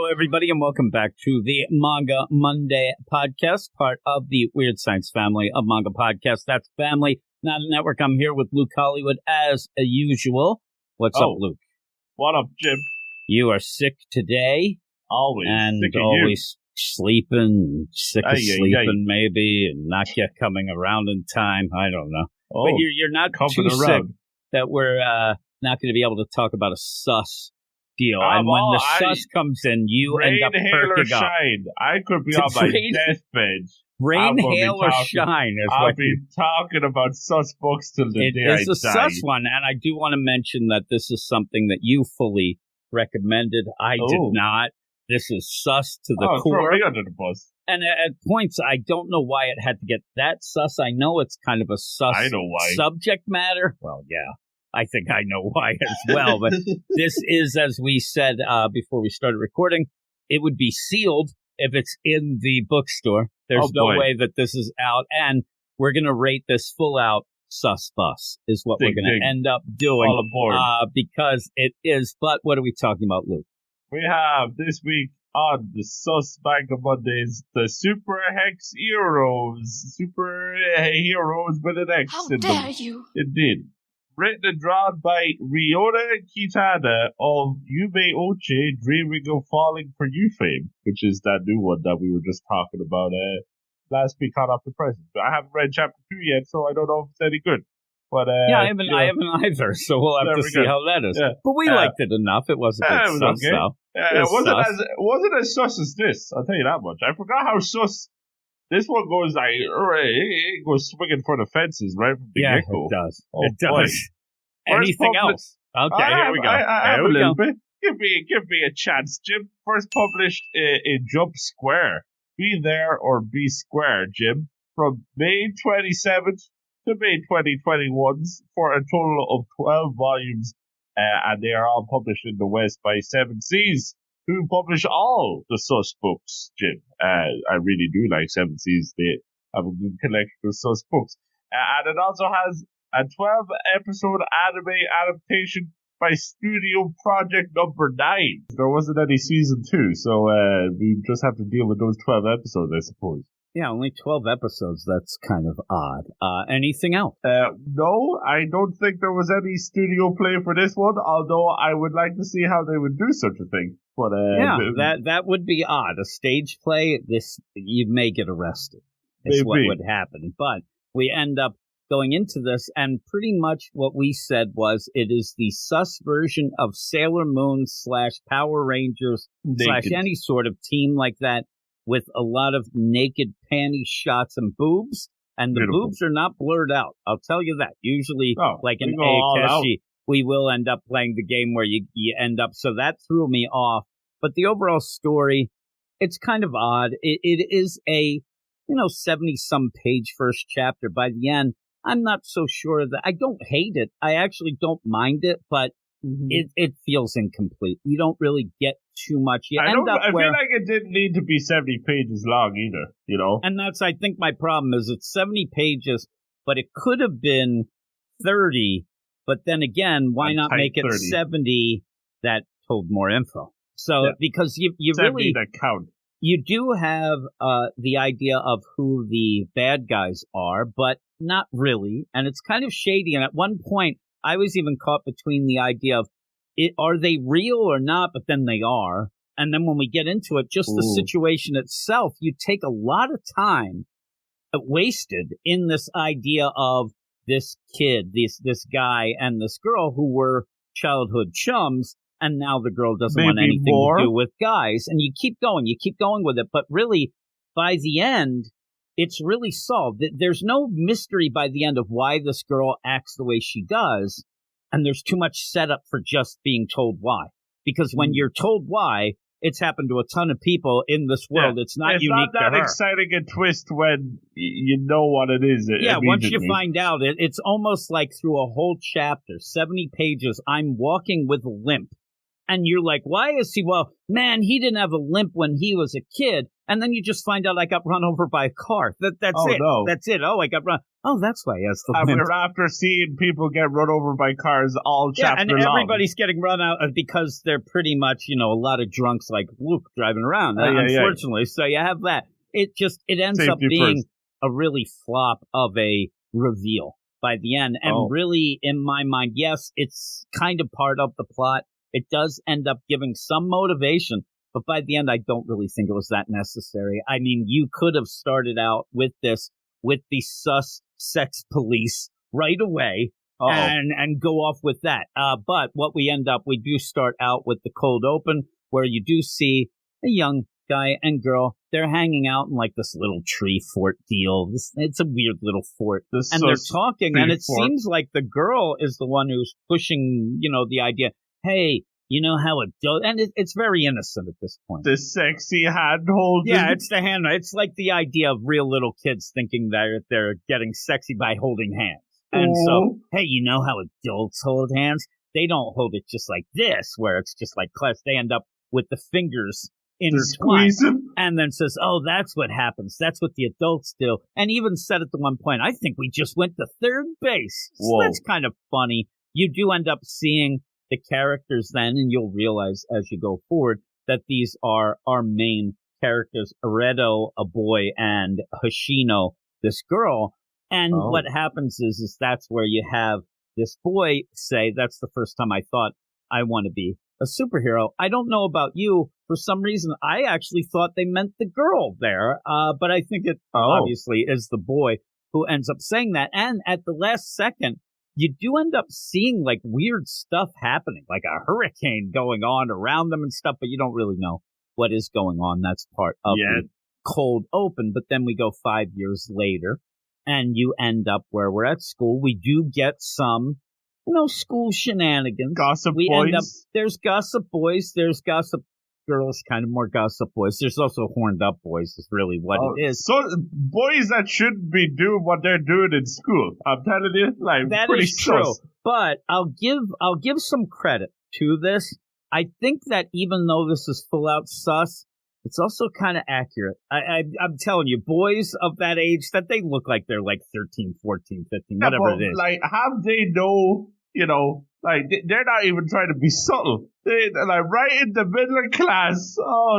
Hello, everybody, and welcome back to the Manga Monday podcast, part of the Weird Science family of Manga podcasts. That's family, not a network. I'm here with Luke Hollywood as usual. What's up, Luke? What up, Jim? You are sick today. Always. And sick of always sleeping, sick of sleeping maybe, and not yet coming around in time. I don't know. Oh, but you're not too sick that we're not going to be able to talk about a sus deal. And when the sus comes in, you end up perking up. Shine. I could be on my deathbed. Rain, hail, or shine. I'll be talking about sus books till the day I die. It's a sus one, and I do want to mention that this is something that you fully recommended. I did not. This is sus to the core. Throw me under the bus. And at points, I don't know why it had to get that sus. I know it's kind of a sus subject matter. Well, yeah. I think I know why as well, but this is, as we said before we started recording, it would be sealed if it's in the bookstore. There's no way that this is out, and we're going to rate this full out sus bus is what we're going to end up doing. All aboard. Because it is, but what are we talking about, Luke? We have this week on the Sus Manga Mondays, the Super Hxeros. Super Heroes with an X How in dare them. you? Indeed. Written and drawn by Ryota Kitana of Yume Oche, Dreaming of Falling for You fame, which is that new one that we were just talking about last week on Up the Present. I haven't read chapter 2 yet, so I don't know if it's any good. But I haven't either, so we'll have to see how that is. Yeah. But we liked it enough. It wasn't sus, okay. though. It wasn't as sus as this, I'll tell you that much. I forgot how sus this one goes like, it goes swinging for the fences right from the get-go. It does. Oh, it does. Anything else? Okay, here we go. I have a little bit. Give me a chance, Jim. First published in Jump Square. Be There or Be Square, Jim. From May 27th to May 2021 for a total of 12 volumes. And they are all published in the West by Seven Seas, who publish all the sus books, Jim. I really do like Seven Seas. They have a good collection of sus books. And it also has a 12-episode anime adaptation by Studio Project Number 9. There wasn't any season 2, so we just have to deal with those 12 episodes, I suppose. Yeah, only 12 episodes. That's kind of odd. Anything else? No, I don't think there was any studio play for this one, although I would like to see how they would do such a thing. But that would be odd. A stage play, you may get arrested. Is what would happen. But we end up going into this, and pretty much what we said was it is the sus version of Sailor Moon / Power Rangers / any sort of team like that, with a lot of naked panty shots and boobs, and the boobs are not blurred out. I'll tell you that. Usually, like in Akeshi, we will end up playing the game where you end up, so that threw me off. But the overall story, it's kind of odd. It is a 70-some page first chapter. By the end, I'm not so sure that I don't hate it. I actually don't mind it, but it feels incomplete. You don't really get too much. I feel like it didn't need to be 70 pages long either, And that's, I think, my problem is it's 70 pages, but it could have been 30. But then again, why not make it 30. 70 that told more info? So because you really that count. You do have the idea of who the bad guys are, but not really. And it's kind of shady. And at one point, I was even caught between the idea of, are they real or not? But then they are. And then when we get into it, just the situation itself, you take a lot of time wasted in this idea of this kid, this guy and this girl who were childhood chums. And now the girl doesn't want anything to do with guys. And you keep going with it. But really, by the end, it's really solved. There's no mystery by the end of why this girl acts the way she does. And there's too much setup for just being told why. Because when you're told why, it's happened to a ton of people in this world. It's not unique to her. It's not that exciting a twist when you know what it is. Yeah, once you find out, it's almost like through a whole chapter, 70 pages, I'm walking with a limp. And you're like, why is he? Well, man, he didn't have a limp when he was a kid. And then you just find out I got run over by a car. That's it. No. That's it. Oh, I got run. Oh, that's why he has the And limp. we're after seeing people get run over by cars all chapter and long. everybody's getting run out because they're pretty much, a lot of drunks like Luke driving around, unfortunately. So you have that. It ends Safety up being first. a really flop of a reveal by the end. And really, in my mind, yes, it's kind of part of the plot. It does end up giving some motivation, but by the end, I don't really think it was that necessary. I mean, you could have started out with this, with the sus sex police right away and go off with that. But what we do start out with the cold open where you do see a young guy and girl. They're hanging out in like this little tree fort deal. It's a weird little fort. And they're talking, and it seems like the girl is the one who's pushing, the idea, hey, you know how adult, and it's very innocent at this point. The sexy hand holding. Yeah, it's the hand. It's like the idea of real little kids thinking that they're getting sexy by holding hands. And so, hey, you know how adults hold hands? They don't hold it just like this, where it's just like class. They end up with the fingers intertwined, and then says, oh, that's what happens. That's what the adults do. And even said at the one point, I think we just went to third base. So that's kind of funny. You do end up seeing the characters then, and you'll realize as you go forward that these are our main characters, Redo, a boy, and Hxeno, this girl. And what happens is that's where you have this boy say, that's the first time I thought I want to be a superhero. I don't know about you. For some reason, I actually thought they meant the girl there. But I think it obviously is the boy who ends up saying that. And at the last second, you do end up seeing like weird stuff happening, like a hurricane going on around them and stuff, but you don't really know what is going on. That's part of the cold open. But then we go 5 years later and you end up where we're at school. We do get some, school shenanigans. Gossip boys. There's gossip boys. There's gossip girls, kind of more gossip boys. There's also horned up boys is really what it is. So boys that shouldn't be doing what they're doing in school. I'm telling you, like that pretty is true. sus. But I'll give some credit to this. I think that even though this is full out sus, it's also kind of accurate. I'm telling you, boys of that age, that they look like they're like 13, 14, 15, whatever it is. Like, have they know, like, they're not even trying to be subtle. They're like right in the middle of class.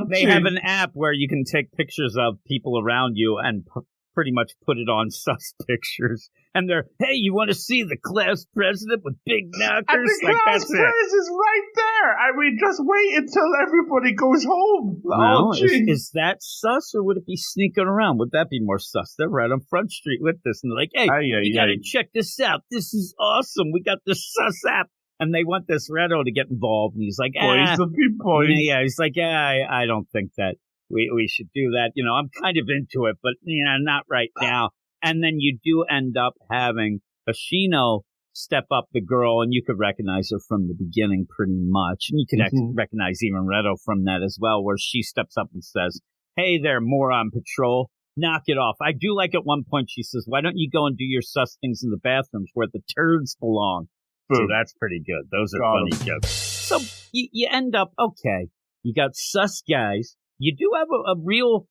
They have an app where you can take pictures of people around you and pretty much put it on sus pictures. And they're, hey, you want to see the class president with big knockers? And the class president is right there. I mean, just wait until everybody goes home. Well, is that sus, or would it be sneaking around? Would that be more sus? They're right on Front Street with this, and they're like, hey, you got to check this out. This is awesome. We got this sus app. And they want this Redo to get involved, and he's like, boys will be boys. Yeah, he's like, I don't think that we should do that. I'm kind of into it, but not right now. And then you do end up having Hxeno step up the girl, and you could recognize her from the beginning pretty much. And you could recognize even Redo from that as well, where she steps up and says, hey there, moron patrol, knock it off. I do like at one point she says, why don't you go and do your sus things in the bathrooms where the turds belong? So that's pretty good. Those are funny jokes. So you end up, okay, you got sus guys. You do have a real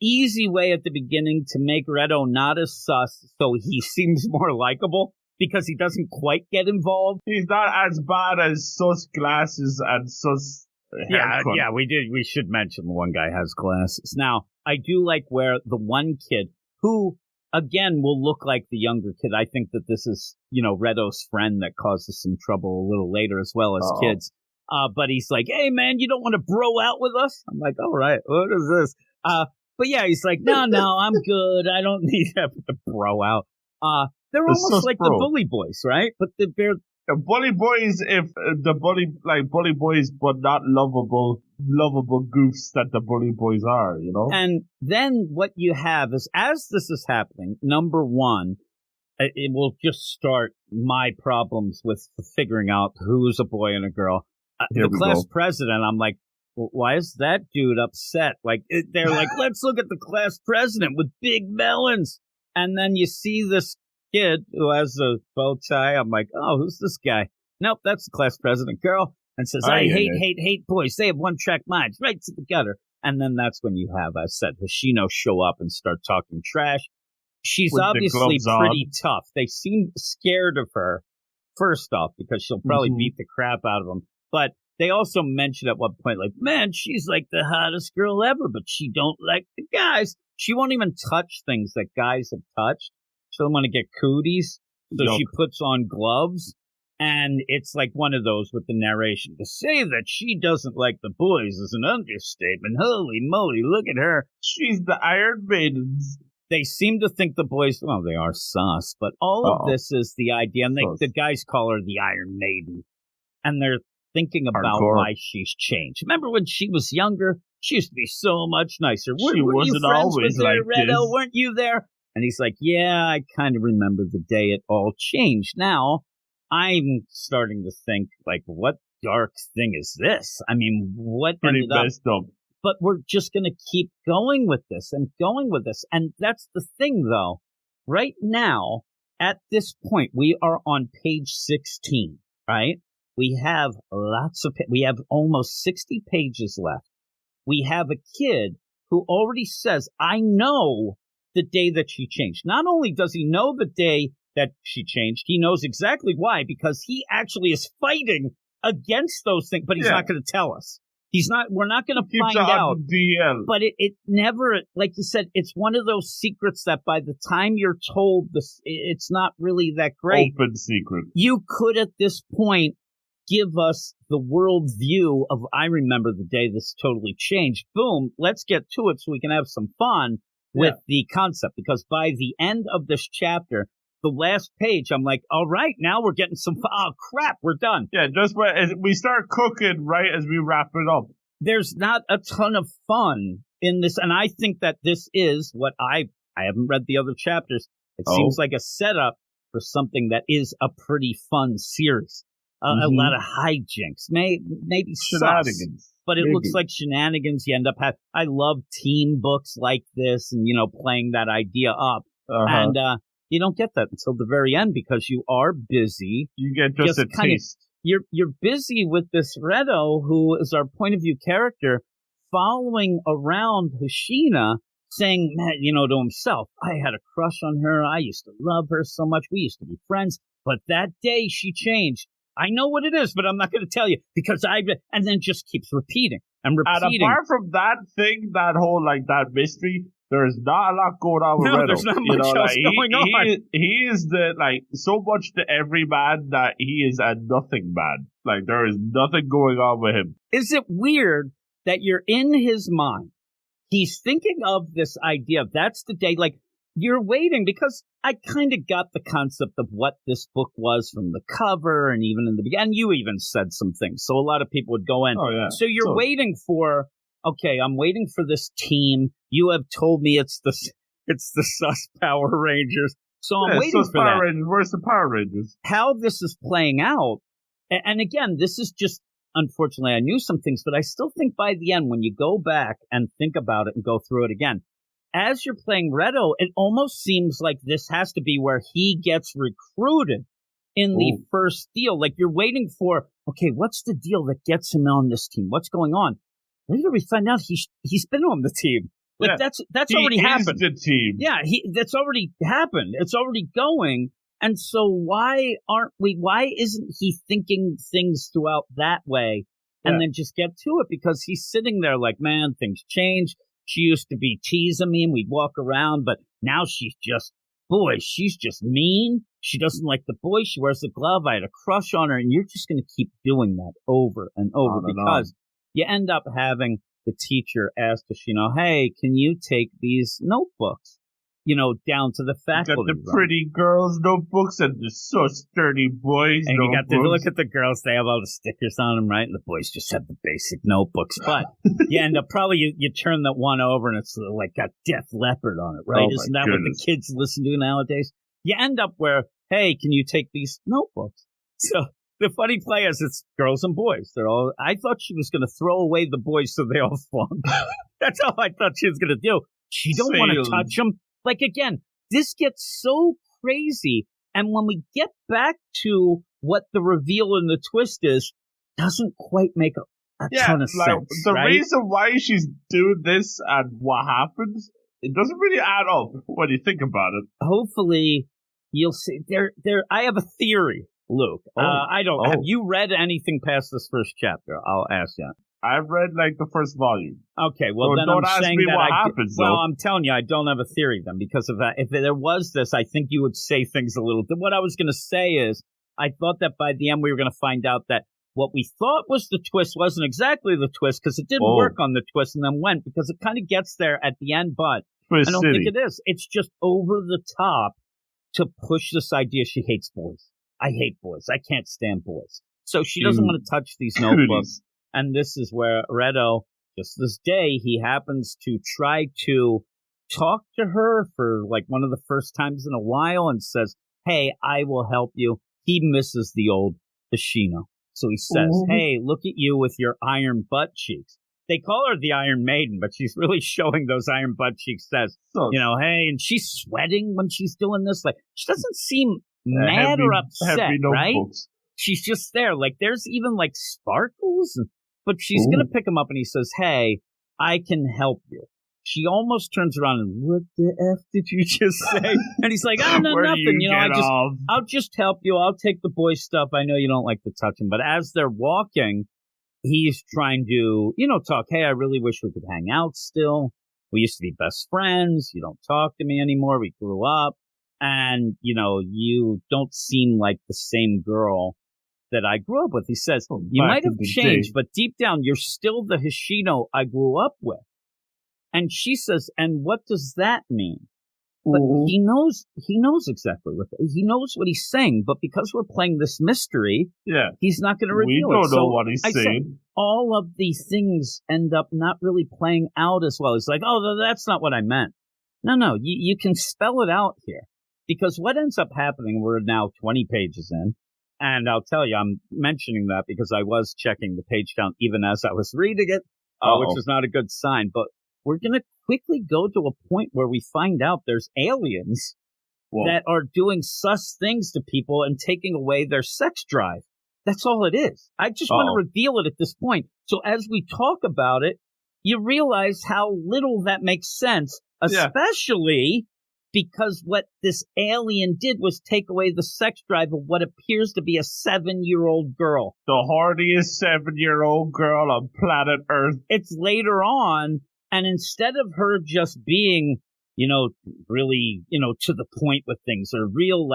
easy way at the beginning to make Redo not as sus, so he seems more likable because he doesn't quite get involved. He's not as bad as sus glasses and sus haircut. Yeah, we should mention the one guy has glasses. Now, I do like where the one kid who, again, will look like the younger kid. I think that this is, Redo's friend that causes some trouble a little later as well as kids. But he's like, hey, man, you don't want to bro out with us? I'm like, all right, what is this? But yeah, he's like, no, I'm good. I don't need to bro out. They're almost like the bully boys, right? But they're bully boys, if the bully boys, but not lovable goofs that the bully boys are, And then what you have is, as this is happening, number one, it will just start my problems with figuring out who's a boy and a girl. The class president, I'm like, well, why is that dude upset? Like, they're like, let's look at the class president with big melons. And then you see this kid who has a bow tie. I'm like, oh, who's this guy? Nope, that's the class president girl. And says, I hate boys. They have one-track minds, right to the gutter. And then that's when you have, I said, Hxeno show up and start talking trash. She's with the obviously gloves pretty on. tough. They seem scared of her, first off, because she'll probably beat the crap out of them. But they also mentioned at one point, like, man, she's like the hottest girl ever, but she don't like the guys. She won't even touch things that guys have touched. She don't want to get cooties, so she puts on gloves. And it's like one of those with the narration. To say that she doesn't like the boys is an understatement. Holy moly, look at her. She's the Iron Maidens. They seem to think the boys, well, they are sus, but all of this is the idea. And the guys call her the Iron Maiden. And they're thinking about why she's changed. Remember when she was younger? She used to be so much nicer. She wasn't always like this. Weren't you there? And he's like, yeah, I kind of remember the day it all changed. Now, I'm starting to think, like, what dark thing is this? I mean, what pretty ended messed up? But we're just going to keep going with this and going with this. And that's the thing, though. Right now, at this point, we are on page 16, right? We have we have almost 60 pages left. We have a kid who already says, I know the day that she changed. Not only does he know the day that she changed, he knows exactly why, because he actually is fighting against those things, but he's not going to tell us. We're not going to find out. DL. But it never, like you said, it's one of those secrets that by the time you're told this, it's not really that great. Open secret. You could at this point give us the world view of, I remember the day this totally changed. Boom, let's get to it so we can have some fun with the concept. Because by the end of this chapter, the last page, I'm like, all right, now we're getting some fun. Oh, crap, we're done. Yeah, just when we start cooking right as we wrap it up. There's not a ton of fun in this, and I think that this is what I haven't read the other chapters. It seems like a setup for something that is a pretty fun series. A lot of hijinks, maybe shenanigans, but it looks like shenanigans. You end up having. I love team books like this, and playing that idea up, and you don't get that until the very end because you are busy. You get just a taste. You're busy with this Redo, who is our point of view character, following around Hashina, saying, man, to himself, I had a crush on her. I used to love her so much. We used to be friends, but that day she changed. I know what it is, but I'm not going to tell you because and then just keeps repeating and repeating. And apart from that thing, that whole, that mystery, there's not a lot going on with Redo. There's not much else going on. He is so much to every man that he is a nothing man. There is nothing going on with him. Is it weird that you're in his mind? He's thinking of this idea. That's the day, you're waiting because I kind of got the concept of what this book was from the cover and even in the beginning. You even said some things. So a lot of people would go in. Oh, yeah. So you're waiting for, okay, I'm waiting for this team. You have told me it's the sus Power Rangers. So I'm waiting for Power that. Rangers. Where's the Power Rangers? How this is playing out. And again, this is just, unfortunately, I knew some things, but I still think by the end, when you go back and think about it and go through it again, as you're playing Redo, it almost seems like this has to be where he gets recruited in the first deal. You're waiting for, okay, what's the deal that gets him on this team? What's going on? Later we find out he's been on the team. That's already happened. The team. Yeah, that's already happened. It's already going. And so why isn't he thinking things throughout that way and then just get to it? Because he's sitting there like, man, things change. She used to be teasing me and we'd walk around, but now she's just mean. She doesn't like the boys. She wears the glove. I had a crush on her. And you're just going to keep doing that over and over because you end up having the teacher ask Hashina, hey, can you take these notebooks, down to the faculty. Got the pretty girls' notebooks and the so sturdy boys' and notebooks. You got to look at the girls. They have all the stickers on them, right? And the boys just have the basic notebooks. But you end up probably, you turn that one over and it's got Def Leppard on it, right? Isn't that what the kids listen to nowadays? You end up where, hey, can you take these notebooks? So the funny play is it's girls and boys. I thought she was going to throw away the boys so they all flunk. That's all I thought she was going to do. She don't want to touch them. Again, this gets so crazy. And when we get back to what the reveal and the twist is, doesn't quite make a ton of sense. The right? reason why she's doing this and what happens it doesn't really add up when you think about it. Hopefully, you'll see. I have a theory, Luke. I don't. Have you read anything past this first chapter? I'll ask you. I've read like the first volume. Okay, well then don't I'm ask saying me that what happens. Well, though. I'm telling you, I don't have a theory then because of that. If there was this, I think you would say things a little. What I was going to say is, I thought that by the end we were going to find out that what we thought was the twist wasn't exactly the twist because it didn't work on the twist and then went because it kind of gets there at the end, but Twist I don't City. think it is. It's just over the top to push this idea she hates boys. I hate boys. I can't stand boys. So she doesn't want to touch these notebooks. And this is where Redo, just this day, he happens to try to talk to her for like one of the first times in a while and says, hey, I will help you. He misses the old Hxeros. So he says, hey, look at you with your iron butt cheeks. They call her the Iron Maiden, but she's really showing those iron butt cheeks. Says, hey, and she's sweating when she's doing this. Like, she doesn't seem mad or upset, right? She's just there. Like, there's even like sparkles, but she's going to pick him up and he says, hey, I can help you. She almost turns around and, what the F did you just say? And he's like, oh, no, nothing. I'll just help you. I'll take the boy stuff. I know you don't like to touch him. But as they're walking, he's trying to, talk. Hey, I really wish we could hang out still. We used to be best friends. You don't talk to me anymore. We grew up. And, you don't seem like the same girl that I grew up with. He says, you might have changed, but deep down, you're still the Hxeros I grew up with. And she says, and what does that mean? But he knows exactly he knows what he's saying, but because we're playing this mystery, he's not going to reveal it. We don't know what he's saying. All of these things end up not really playing out as well. He's like, oh, that's not what I meant. No, you can spell it out here. Because what ends up happening, we're now 20 pages in, and I'll tell you, I'm mentioning that because I was checking the page count even as I was reading it, which is not a good sign, but we're going to quickly go to a point where we find out there's aliens that are doing sus things to people and taking away their sex drive. That's all it is. I just want to reveal it at this point. So as we talk about it, you realize how little that makes sense, especially because what this alien did was take away the sex drive of what appears to be a 7-year-old girl. The horniest 7-year-old girl on planet Earth. It's later on. And instead of her just being, really, to the point with things or real,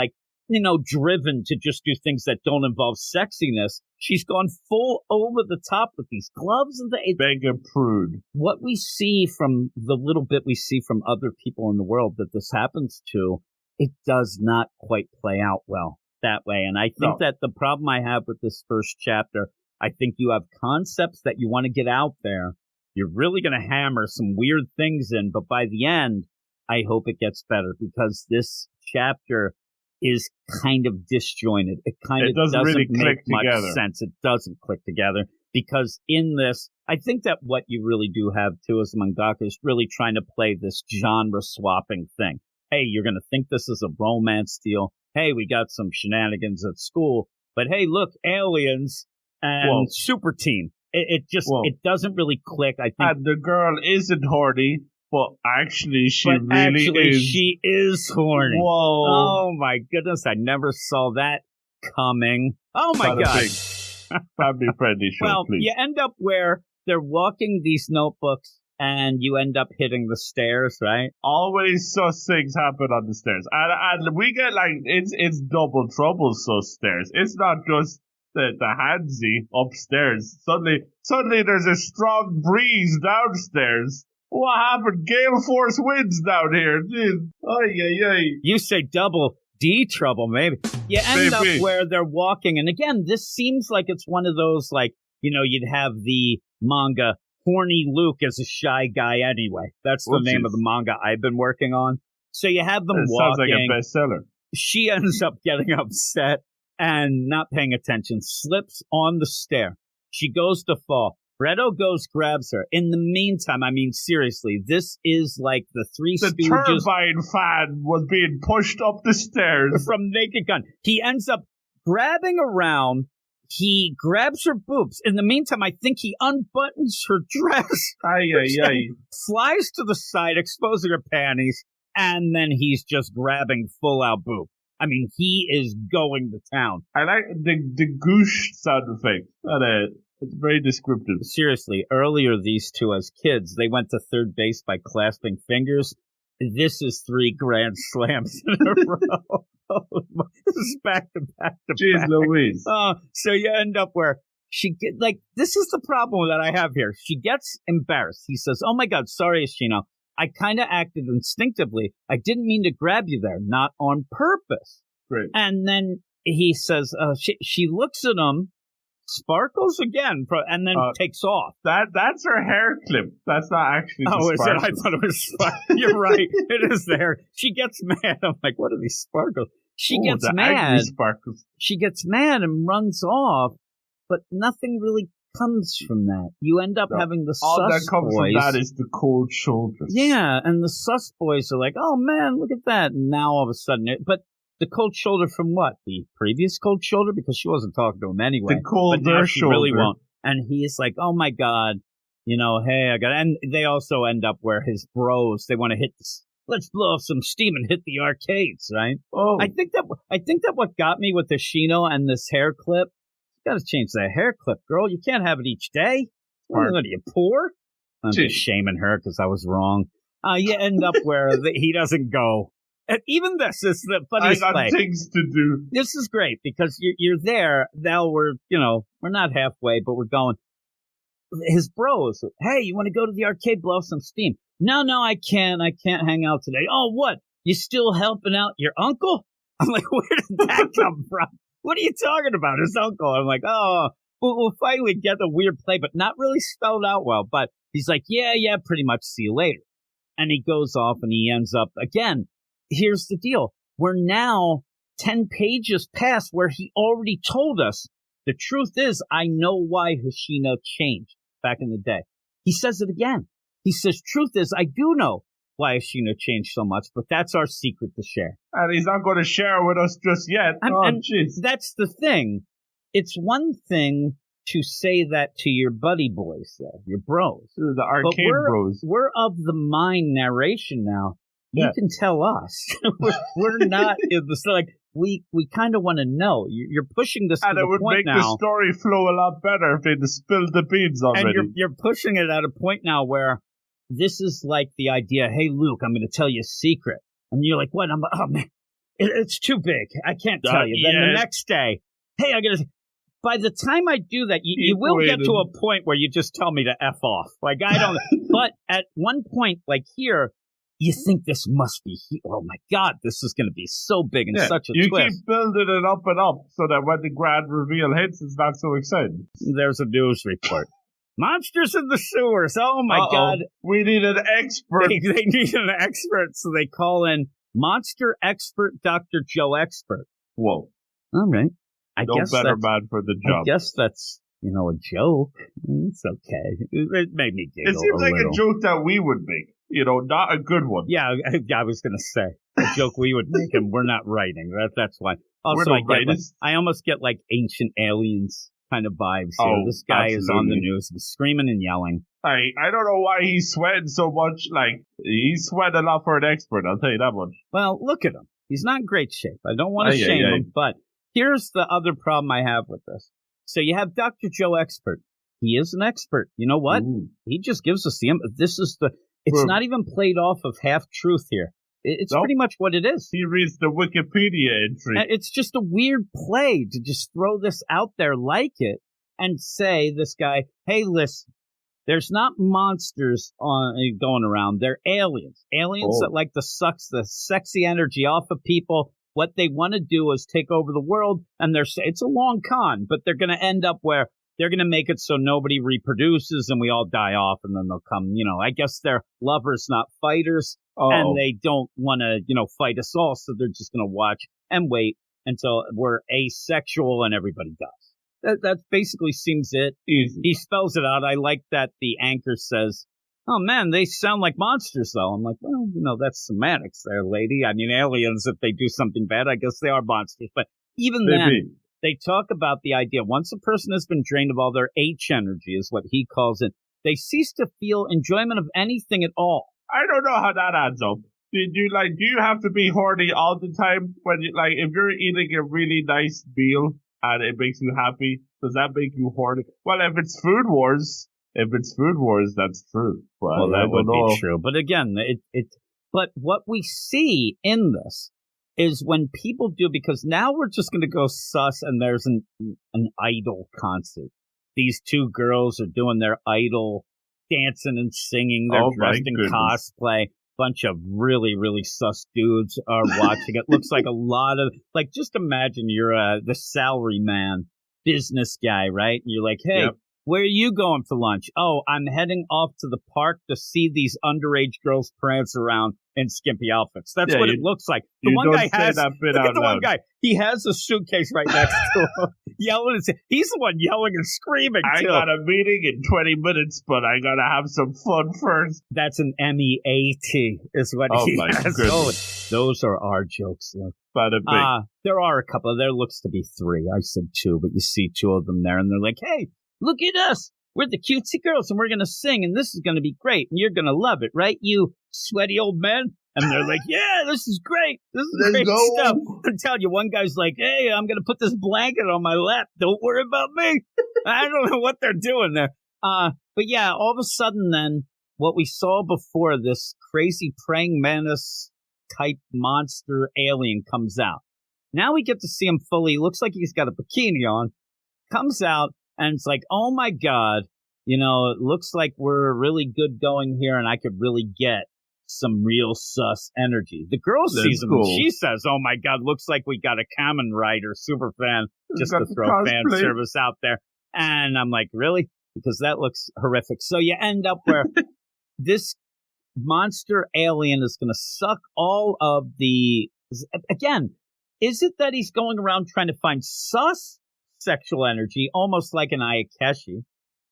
driven to just do things that don't involve sexiness, she's gone full over the top with these gloves and Mega prude. What we see from the little bit we see from other people in the world that this happens to, it does not quite play out well that way. And I think that the problem I have with this first chapter, I think you have concepts that you want to get out there. You're really going to hammer some weird things in, but by the end, I hope it gets better because this chapter is kind of disjointed. It doesn't really make much sense. It doesn't click together because in this, I think that what you really do have too as mangaka is really trying to play this genre swapping thing. Hey, you're going to think this is a romance deal. Hey, we got some shenanigans at school, but hey, look, aliens and super team. It doesn't really click. I think and the girl isn't horny, but actually she is. She is horny. Whoa! Oh my goodness! I never saw that coming. Oh my god! Family friendly show, please. You end up where they're walking these notebooks, and you end up hitting the stairs, right? Always sus things happen on the stairs, and we get it's double trouble sus stairs. It's not just the handsy upstairs. Suddenly there's a strong breeze downstairs. What happened? Gale force winds down here. You say double D trouble, maybe. You end up where they're walking, and again, this seems like it's one of those, you'd have the manga, Horny Luke as a shy guy anyway. That's the name of the manga I've been working on. So you have them walking. Sounds like a bestseller. She ends up getting upset and not paying attention, slips on the stair. She goes to fall. Redo goes, grabs her. In the meantime, I mean, seriously, this is like the Three Stooges. The turbine fan was being pushed up the stairs. From Naked Gun. He ends up grabbing around, he grabs her boobs. In the meantime, I think he unbuttons her dress. Flies to the side, exposing her panties, and then he's just grabbing full-out boob. I mean, he is going to town. I like the goosh sound effect. It's very descriptive. Seriously, earlier these two as kids, they went to third base by clasping fingers. This is 3 grand slams in a row. This is back to back to Jeez back. Louise. So you end up where she get this is the problem that I have here. She gets embarrassed. He says, "Oh my God, sorry, Ashino. I kind of acted instinctively. I didn't mean to grab you there, not on purpose." Great. And then he says, she looks at him, sparkles again, and then takes off. That's her hair clip. That's not actually the is it? I thought it was sparkles. You're right. It is there. She gets mad. I'm like, what are these sparkles? She gets mad. Sparkles. She gets mad and runs off, but nothing really comes from that. You end up having the all sus that comes boys. From that is the cold shoulders. Yeah, and the sus boys are like, oh man, look at that. And now all of a sudden, but the cold shoulder from what? The previous cold shoulder? Because she wasn't talking to him anyway. The colder shoulder. Really won't. And he's like, oh my God, hey, I got. And they also end up where his bros, they want to hit this. Let's blow off some steam and hit the arcades, right? Oh, I think that what got me with the Shino and this hair clip. You got to change that hair clip, girl. You can't have it each day. What are you, poor? I'm just shaming her because I was wrong. You end up where he doesn't go. And even this is the funniest I got play. things to do. This is great because you're there. Now we're not halfway, but we're going. His bros, hey, you want to go to the arcade, blow some steam? No, I can't. I can't hang out today. Oh, what? You still helping out your uncle? I'm like, where did that come from? What are you talking about? His uncle. I'm like, oh, we'll finally get the weird play, but not really spelled out well. But he's like, yeah, pretty much. See you later. And he goes off and he ends up again. Here's the deal. We're now 10 pages past where he already told us. The truth is, I know why Hxeno changed back in the day. He says it again. He says, truth is, I do know why Hxeno changed so much, but that's our secret to share. And he's not going to share with us just yet. Jeez. That's the thing. It's one thing to say that to your buddy boys there, your bros. The arcade bros. We're of the mind narration now. You can tell us. we're not in the like. We kind of want to know. You're pushing this to the point now. And it would make the story flow a lot better if they'd spilled the beans already. And you're pushing it at a point now where this is like the idea, hey, Luke, I'm going to tell you a secret. And you're like, what? I'm like, oh, man, it's too big. I can't tell you. Then the next day, hey, by the time I do that, you will get to a point where you just tell me to F off. Like, I don't. But at one point, like here, you think this must be, oh my God, this is going to be so big and such a twist. You keep building it up and up so that when the grand reveal hits, it's not so exciting. There's a news report. Monsters in the sewers. Oh my God. We need an expert. They need an expert, so they call in monster expert Dr. Joe Expert. Whoa. All right. No better man for the job. I guess that's, a joke. It's okay. It made me giggle. It seems like a joke that we would make. Not a good one. Yeah, I was going to say a joke we would make, and we're not writing. That's why. Also, I almost get like Ancient Aliens kind of vibes here. Oh, this guy absolutely. is on the news. He's screaming and yelling. I don't know why he's sweating so much. Like, he's sweating a lot for an expert, I'll tell you that much. Well, look at him. He's not in great shape. I don't want to shame him, but here's the other problem I have with this. So you have Dr. Joe Expert. He is an expert. You know what? Ooh. He just gives us it's not even played off of half-truth here. It's pretty much what it is. He reads the Wikipedia entry. It's just a weird play to just throw this out there like it and say, this guy, hey, listen, there's not monsters going around. They're aliens. Aliens that like to suck the sexy energy off of people. What they want to do is take over the world, and it's a long con, but they're going to end up where they're going to make it so nobody reproduces and we all die off, and then they'll come, I guess they're lovers, not fighters, and they don't want to, fight us all, so they're just going to watch and wait until we're asexual and everybody dies. That basically seems it. Easy. He spells it out. I like that the anchor says, oh, man, they sound like monsters, though. I'm like, well, that's semantics there, lady. I mean, aliens, if they do something bad, I guess they are monsters. But even then, they talk about the idea once a person has been drained of all their H energy, is what he calls it, they cease to feel enjoyment of anything at all. I don't know how that adds up. Do you have to be horny all the time when you, like, if you're eating a really nice meal and it makes you happy, does that make you horny? Well, if it's Food Wars, that's true. Well, that would be true. But again, but what we see in this is when people do, because now we're just going to go sus, and there's an idol concert. These two girls are doing their idol dancing and singing. They're dressed in cosplay. Bunch of really, really sus dudes are watching it. Looks like a lot of, like, just imagine you're the salary man business guy, right? And you're like, hey, where are you going for lunch? Oh, I'm heading off to the park to see these underage girls prance around in skimpy outfits. That's what it looks like. The one guy has that bit out loud. One guy, he has a suitcase right next to him, yelling. He's the one yelling and screaming. I got a meeting in 20 minutes, but I gotta have some fun first. That's an MEAT, is what he has. Oh, those are our jokes. There are a couple. There looks to be 3. I said 2, but you see 2 of them there, and they're like, "Hey, look at us. We're the cutesy girls, and we're going to sing, and this is going to be great, and you're going to love it, right, you sweaty old men?" And they're like, "Yeah, this is great. This is great stuff." I'm telling you, one guy's like, "Hey, I'm going to put this blanket on my lap. Don't worry about me." I don't know what they're doing there. But yeah, all of a sudden then, what we saw before, this crazy praying mantis type monster alien comes out. Now we get to see him fully. Looks like he's got a bikini on. Comes out. And it's like, oh, my God, it looks like we're really good going here, and I could really get some real sus energy. The girl sees him, and she says, oh, my God, looks like we got a Kamen Rider super fan, just to throw fan service out there. And I'm like, really? Because that looks horrific. So you end up where this monster alien is going to suck all of the... Again, is it that he's going around trying to find sus sexual energy, almost like an Ayakeshi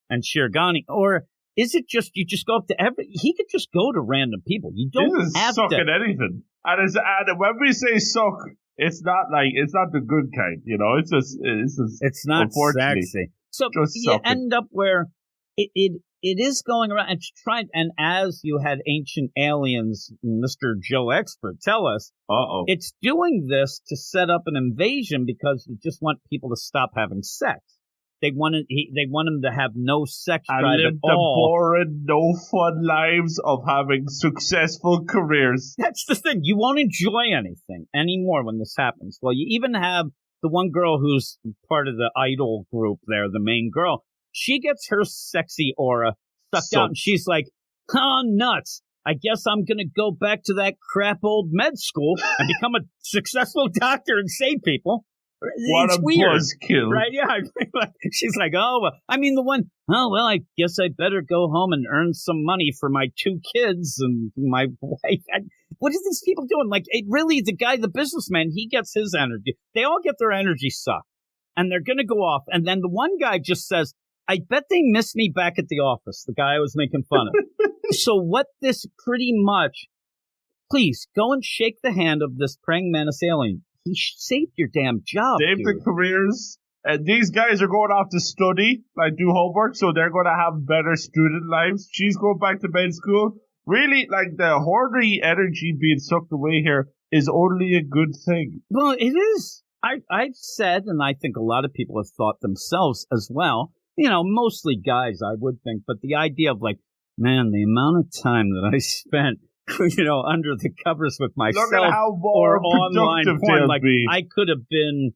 and Shirogane, or is it just you just go up to he could just go to random people. You don't have to suck at anything. And when we say suck, it's not the good kind, it's not sexy. So you end up where it is going around and trying, and as you had Ancient Aliens, Mr. Joe Expert tell us, it's doing this to set up an invasion because you just want people to stop having sex. They want them to have no sex drive at all. The boring, no fun lives of having successful careers. That's the thing. You won't enjoy anything anymore when this happens. Well, you even have the one girl who's part of the idol group there, the main girl. She gets her sexy aura sucked out, and she's like, "Oh, nuts. I guess I'm going to go back to that crap old med school and become a successful doctor and save people." What a buzzkill. Right? Yeah. She's like, I guess I better go home and earn some money for my 2 kids and my wife. What are these people doing? Like, really, the businessman, he gets his energy. They all get their energy sucked, and they're going to go off. And then the one guy just says, I bet they miss me back at the office, the guy I was making fun of. So what this pretty much, please go and shake the hand of this praying mantis alien. He saved your damn job. Saved the careers. And these guys are going off to study, do homework, so they're going to have better student lives. She's going back to med school. Really, the horny energy being sucked away here is only a good thing. Well, it is. I've said, and I think a lot of people have thought themselves as well, mostly guys, I would think, but the idea of man, the amount of time that I spent, under the covers with myself or online porn, I could have been,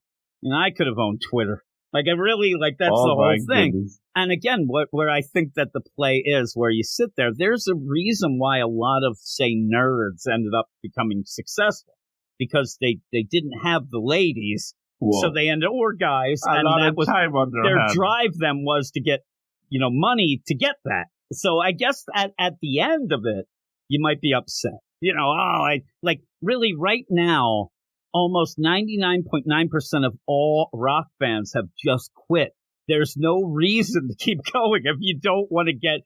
I could have owned Twitter. That's the whole thing. Goodness. And again, where I think that the play is, where you sit there, there's a reason why a lot of, say, nerds ended up becoming successful, because they didn't have the ladies. Whoa. So they ended, or guys, and that was their drive. Them was to get, money to get that. So I guess at the end of it, you might be upset. Really right now, almost 99.9% of all rock bands have just quit. There's no reason to keep going if you don't want to get,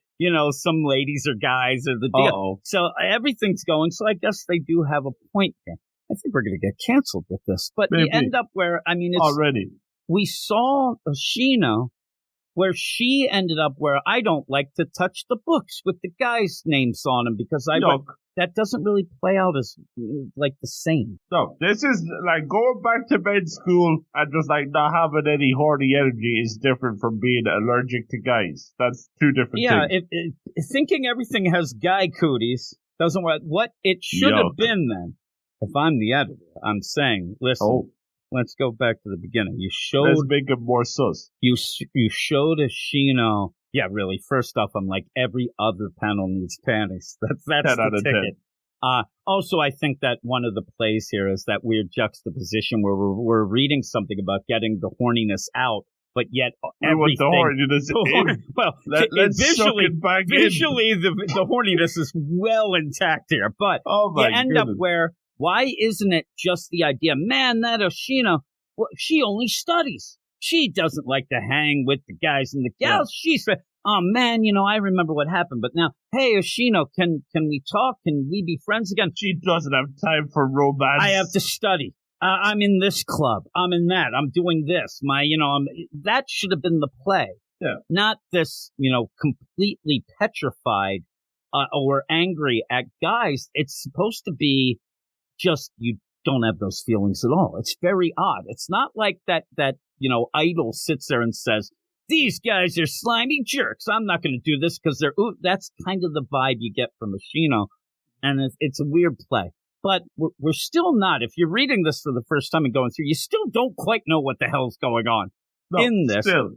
some ladies or guys or the deal. Uh-oh. So everything's going. So I guess they do have a point here. I think we're going to get canceled with this. But maybe. You end up where, it's... Already. we saw Ashina where she ended up where I don't like to touch the books with the guys' names on them because that doesn't really play out as like the same. No, this is like going back to med school and just like not having any horny energy is different from being allergic to guys. That's two different things. Yeah, thinking everything has guy cooties doesn't work. What it should have been then, if I'm the editor, I'm saying, listen, let's go back to the beginning. Let's make it more sus. You showed Ashino. Yeah, really. First off, I'm like, every other panel needs panties. That's the ticket. Also, I think that one of the plays here is that weird juxtaposition where we're reading something about getting the horniness out, but yet everything. The horniness in. Well, visually, the horniness is well intact here, but you end up where. Why isn't it just the idea, man, that Ashina, well, she only studies. She doesn't like to hang with the guys and the gals. Yeah. She said, oh, man, I remember what happened. But now, hey, Ashina, can we talk? Can we be friends again? She doesn't have time for romance. I have to study. I'm in this club. I'm in that. I'm doing this. That should have been the play. Yeah. Not this, completely petrified or angry at guys. It's supposed to be just you don't have those feelings at all. It's very odd. It's not like that idol sits there and says, these guys are slimy jerks. I'm not going to do this because they're, that's kind of the vibe you get from Ashino. And it's a weird play. But we're still not, if you're reading this for the first time and going through, you still don't quite know what the hell's going on in this. Still.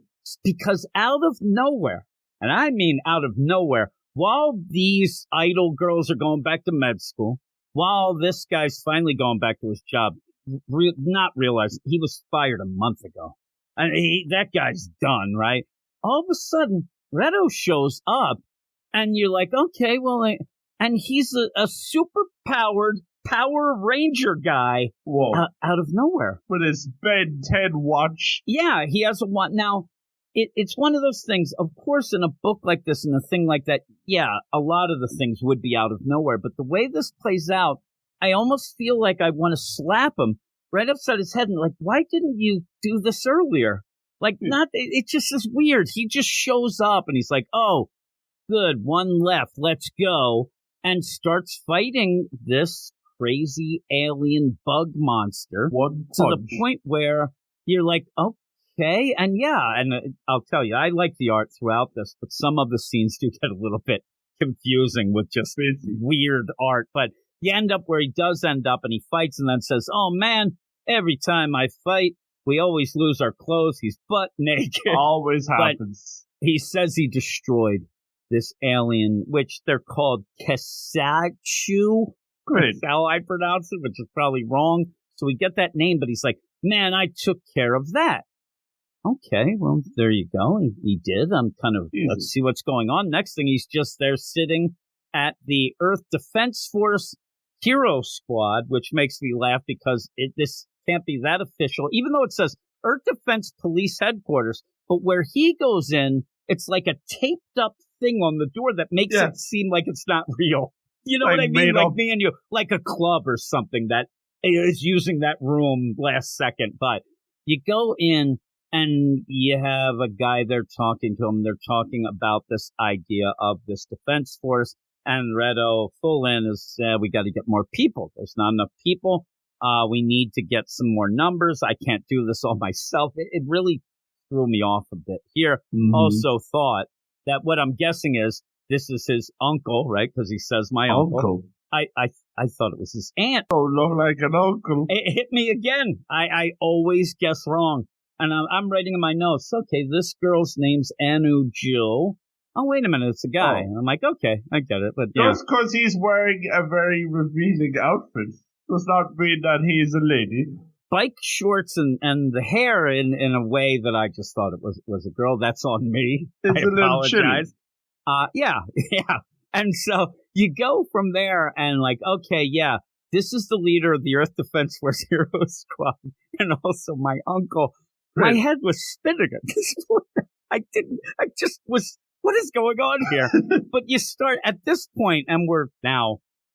Because out of nowhere, and I mean out of nowhere, while these idol girls are going back to med school, while this guy's finally going back to his job, not realizing he was fired a month ago. And that guy's done, right? All of a sudden, Redo shows up, and you're like, okay, well, and he's a super-powered Power Ranger guy out of nowhere. With his Ben 10 watch. Yeah, he has a watch. Now, it's one of those things, of course, in a book like this and a thing like that, yeah, a lot of the things would be out of nowhere. But the way this plays out, I almost feel like I want to slap him right upside his head and like, why didn't you do this earlier? Like, it just is weird. He just shows up and he's like, oh, good, one left, let's go. And starts fighting this crazy alien bug monster to the point where you're like, okay, and I'll tell you, I like the art throughout this, but some of the scenes do get a little bit confusing with just weird art. But you end up where he does end up, and he fights and then says, oh, man, every time I fight, we always lose our clothes. He's butt naked. Always happens. But he says he destroyed this alien, which they're called Kesachu. That's how I pronounce it, which is probably wrong. So we get that name, but he's like, man, I took care of that. Okay, well, there you go. He did. I'm kind of, let's see what's going on. Next thing, he's just there sitting at the Earth Defense Force Hero Squad, which makes me laugh because this can't be that official, even though it says Earth Defense Police Headquarters. But where he goes in, it's like a taped up thing on the door that makes it seem like it's not real. You know what I mean? Like me and you, like a club or something that is using that room last second. But you go in, and you have a guy there talking to him. They're talking about this idea of this defense force. And Redo, full in, is we got to get more people. There's not enough people. We need to get some more numbers. I can't do this all myself. It really threw me off a bit here. Mm-hmm. Also thought that what I'm guessing is this is his uncle, right? Because he says my uncle. I thought it was his aunt. Oh, look like an uncle. It hit me again. I always guess wrong. And I'm writing in my notes, okay, this girl's name's Anu Jill. Oh, wait a minute, it's a guy. And I'm like, okay, I get it. But just because he's wearing a very revealing outfit does not mean that he's a lady. Bike shorts and the hair in a way that I just thought it was a girl. That's on me. It's I apologize. Yeah. And so you go from there and like, okay, yeah, this is the leader of the Earth Defense Force Hero Squad and also my uncle. My head was spinning at this point. I just was, what is going on here? But you start at this point, and we're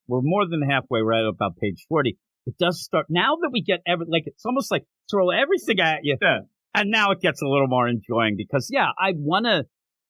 more than halfway, right about page 40. It does start, now that we get it's almost like throw everything at you. Yeah. And now it gets a little more enjoying because, yeah, I want to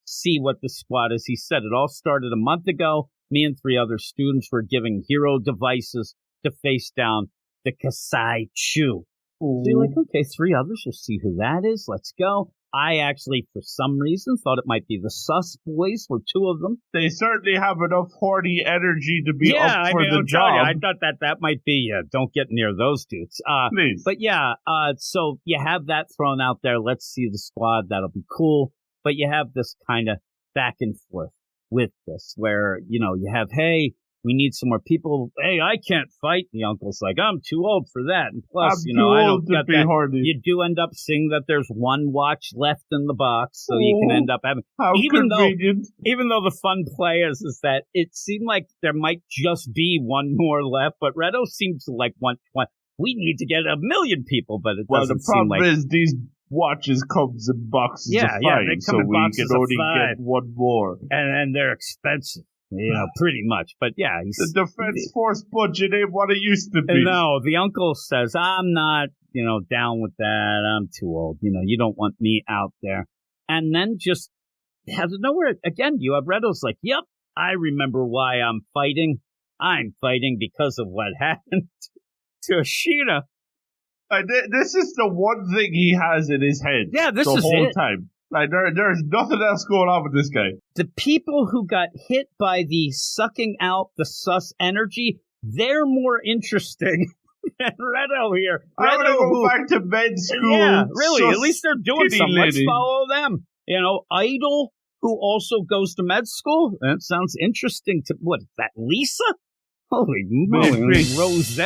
see what the squad is. He said it all started a month ago. Me and 3 other students were giving hero devices to face down the Kasai Chu. So you're like, okay, 3 others. We'll see who that is. Let's go. I actually, for some reason, thought it might be the Sus boys, were 2 of them. They certainly have enough horny energy to be up for the I'll job. tell you, I thought that might be, don't get near those dudes. Please. But yeah, so you have that thrown out there. Let's see the squad. That'll be cool. But you have this kind of back and forth with this where, you have, hey, we need some more people. Hey, I can't fight. The uncle's like, I'm too old for that. And plus, I don't get that. Horny. You do end up seeing that there's 1 watch left in the box, so you can end up having. How convenient. Even though the fun play is that it seemed like there might just be 1 more left, but Redo seems to like want. We need to get 1 million people, but it doesn't seem like. The problem is these watches comes in boxes of 5, they come so in we boxes can of only 5. get 1 more. And they're expensive. Pretty much. But yeah, the Defense Force budget ain't what it used to be. No, the uncle says, I'm not, down with that. I'm too old. You don't want me out there. And then just out of nowhere, again, you have Redo's like, yep, I remember why I'm fighting. I'm fighting because of what happened to Ashina. This is the one thing he has in his head. Yeah, this the is whole it. time. Like there's nothing else going on with this guy. The people who got hit by the sucking out the sus energy, they're more interesting than Redo here. I want to go back to med school. Yeah, really. At least they're doing something. Lady. Let's follow them. Idol, who also goes to med school. That sounds interesting. What is that, Lisa? Holy moly, Rose.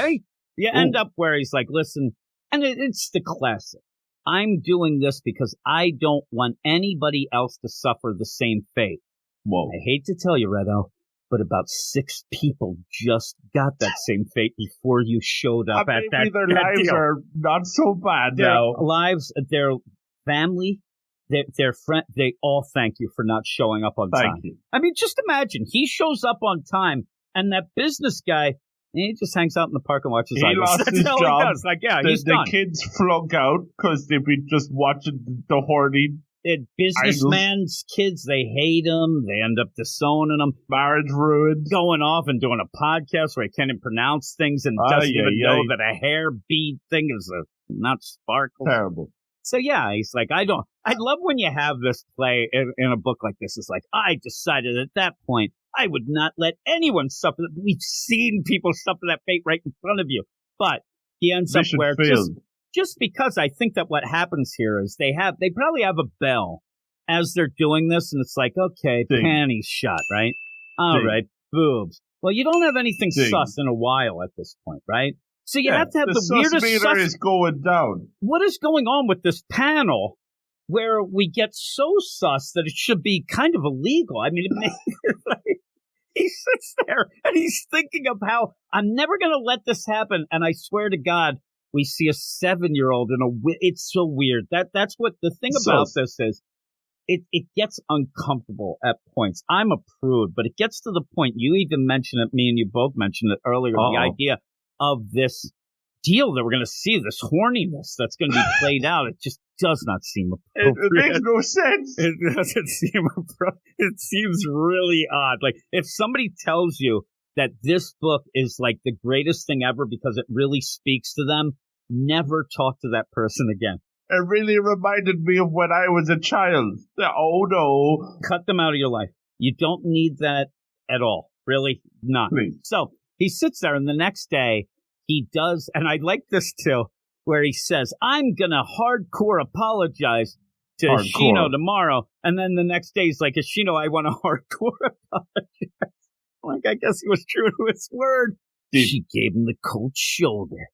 You end up where he's like, listen, and it's the classic. I'm doing this because I don't want anybody else to suffer the same fate. Whoa. I hate to tell you, Redo, but about 6 people just got that same fate before you showed up at that. Maybe their lives deal. are not so bad now. Their lives, their family, their friend, they all thank you for not showing up on time. Thank you. I mean, just imagine he shows up on time, and that business guy. He just hangs out in the park and watches He lost That's his all job. He does. Like, yeah, he's the done. kids flunk out because they've been just watching the horny. Businessman's kids, they hate him. They end up disowning him. Marriage ruined. Going off and doing a podcast where he can't even pronounce things and doesn't even know that a hair bead thing is not sparkle. Terrible. So yeah, he's like, I love when you have this play in a book like this. It's like, I decided at that point, I would not let anyone suffer. We've seen people suffer that fate right in front of you. But he ends up where just because I think that what happens here is they probably have a bell as they're doing this, and it's like, okay, panties shot, right? All right, boobs. Well, you don't have anything sus in a while at this point, right? So you have to have the weirdest meter is going down. What is going on with this panel where we get so sus that it should be kind of illegal? I mean, he sits there and he's thinking of how I'm never going to let this happen. And I swear to God, we see a 7-year-old it's so weird. That's what the thing about this is. It gets uncomfortable at points. I'm a prude, but it gets to the point. You even mentioned it. Me and you both mentioned it earlier. The idea of this deal that we're going to see, this horniness that's going to be played out. It just does not seem appropriate. It makes no sense. It doesn't seem appropriate. It seems really odd. Like, if somebody tells you that this book is like the greatest thing ever because it really speaks to them, never talk to that person again. It really reminded me of when I was a child. Oh, no. Cut them out of your life. You don't need that at all. Really? None. Please. So he sits there, and the next day, he does, and I like this too, where he says, I'm going to hardcore apologize to Ashino tomorrow. And then the next day, he's like, Ashino, I want to hardcore apologize. Like, I guess he was true to his word. She gave him the cold shoulder.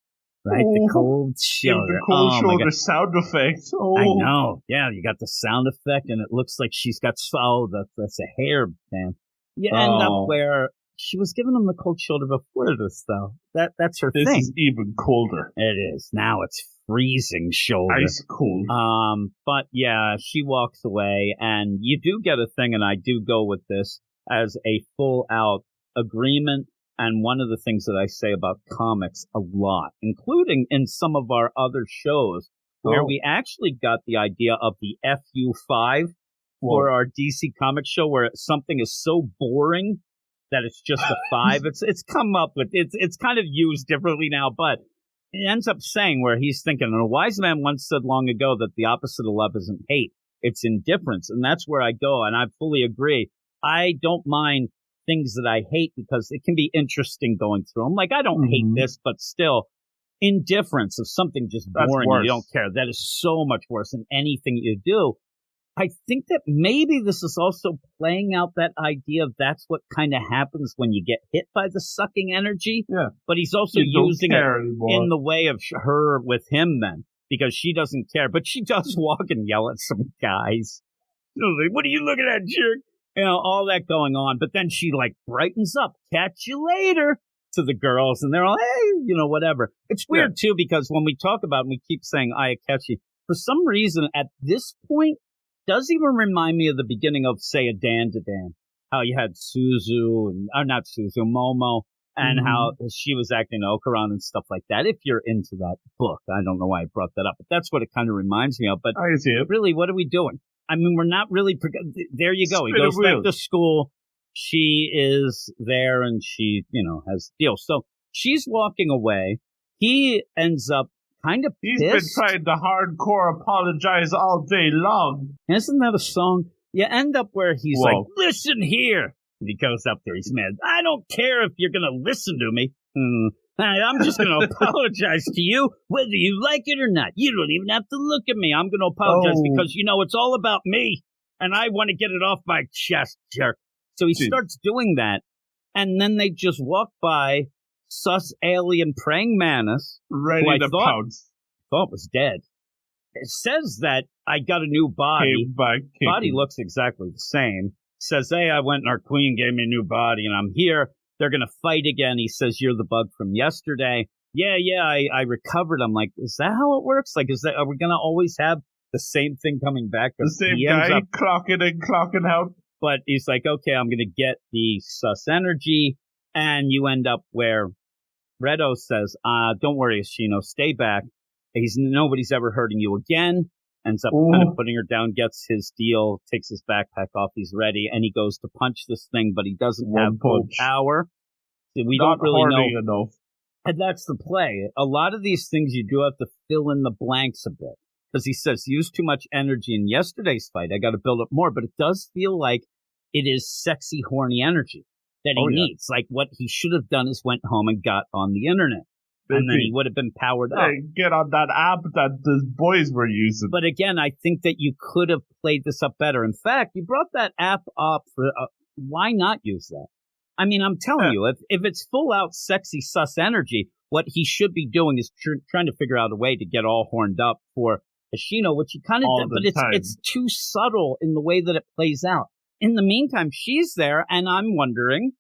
Right? The cold shoulder. The cold shoulder sound effect. I know. Yeah, you got the sound effect, and it looks like she's got, that's a hair band. You end up where she was giving him the cold shoulder before this, though. That's her thing. This is even colder. It is. Now it's freezing shoulder. Ice cold. But yeah, she walks away, and you do get a thing, and I do go with this as a full-out agreement. And one of the things that I say about comics a lot, including in some of our other shows, where we actually got the idea of the FU5 for our DC comic show, where something is so boring that it's just a 5. It's come up with it's kind of used differently now, but it ends up saying where he's thinking, and a wise man once said long ago that the opposite of love isn't hate, it's indifference. And that's where I go, and I fully agree. I don't mind things that I hate because it can be interesting going through them. Like, I don't hate this, but still, indifference of something just boring and you don't care, that is so much worse than anything you do. I think that maybe this is also playing out that idea of that's what kind of happens when you get hit by the sucking energy. Yeah. But he's also using it in the way of her with him then, because she doesn't care. But she does walk and yell at some guys. Like, what are you looking at, jerk? You know, all that going on. But then she, like, brightens up. Catch you later to the girls. And they're all, hey, you know, whatever. It's weird, too, because when we talk about it, and we keep saying Ayakechi, for some reason, at this point, does even remind me of the beginning of, say, a Dan to Dan. How you had Suzu, or not Suzu, Momo, and how she was acting Okuran and stuff like that. If you're into that book, I don't know why I brought that up, but that's what it kind of reminds me of. But I see it. Really, what are we doing? I mean, we're not really. There you go. He goes back to school. She is there, and she, you know, has deals. So she's walking away. He ends up kind of pissed. He's been trying to hardcore apologize all day long. Isn't that a song? You end up where he's like, listen here. And he goes up there. He's mad. I don't care if you're going to listen to me. I'm just going to apologize to you, whether you like it or not. You don't even have to look at me. I'm going to apologize because, you know, it's all about me. And I want to get it off my chest, jerk. So he starts doing that. And then they just walk by sus alien praying mantis, ready to pounce. Thought was dead. It says that I got a new body. Body looks exactly the same. Says, hey, I went and our queen gave me a new body and I'm here. They're going to fight again. He says, you're the bug from yesterday. Yeah, I recovered. I'm like, is that how it works? Like, are we going to always have the same thing coming back? The same guy clocking in, clocking out. But he's like, okay, I'm going to get the sus energy. And you end up where Redo says, don't worry, Ashino, stay back. Nobody's ever hurting you again. Ends up kind of putting her down, gets his deal, takes his backpack off, he's ready, and he goes to punch this thing, but he doesn't have full power. So we don't really know. Enough. And that's the play. A lot of these things you do have to fill in the blanks a bit. Because he says, use too much energy in yesterday's fight. I got to build up more. But it does feel like it is sexy, horny energy that he needs. Like what he should have done is went home and got on the internet. And then he would have been powered up. Get on that app that the boys were using. But again, I think that you could have played this up better. In fact, you brought that app up for, why not use that? I mean, I'm telling you, if it's full out sexy sus energy, what he should be doing is trying to figure out a way to get all horned up for Ashino, which he kind of did, but it's too subtle in the way that it plays out. In the meantime, she's there, and I'm wondering,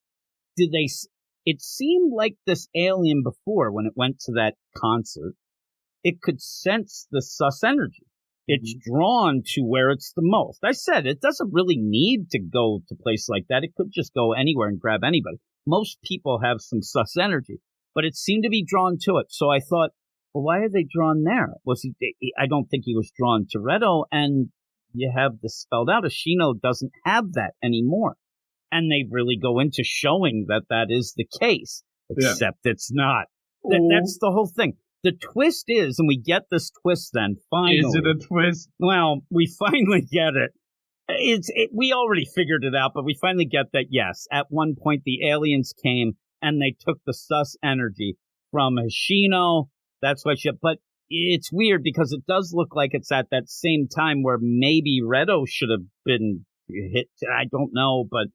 it seemed like this alien before, when it went to that concert, it could sense the sus energy. It's drawn to where it's the most. I said, it doesn't really need to go to a place like that. It could just go anywhere and grab anybody. Most people have some sus energy, but it seemed to be drawn to it. So I thought, well, why are they drawn there? I don't think he was drawn to Redo, and you have this spelled out. Ashino doesn't have that anymore. And they really go into showing that that is the case, except it's not. That's the whole thing. The twist is, and we get this twist then, finally. Is it a twist? Well, we finally get it. We already figured it out, but we finally get that, yes, at one point the aliens came and they took the sus energy from Hxeno. That's what but it's weird because it does look like it's at that same time where maybe Redo should have been hit. I don't know, but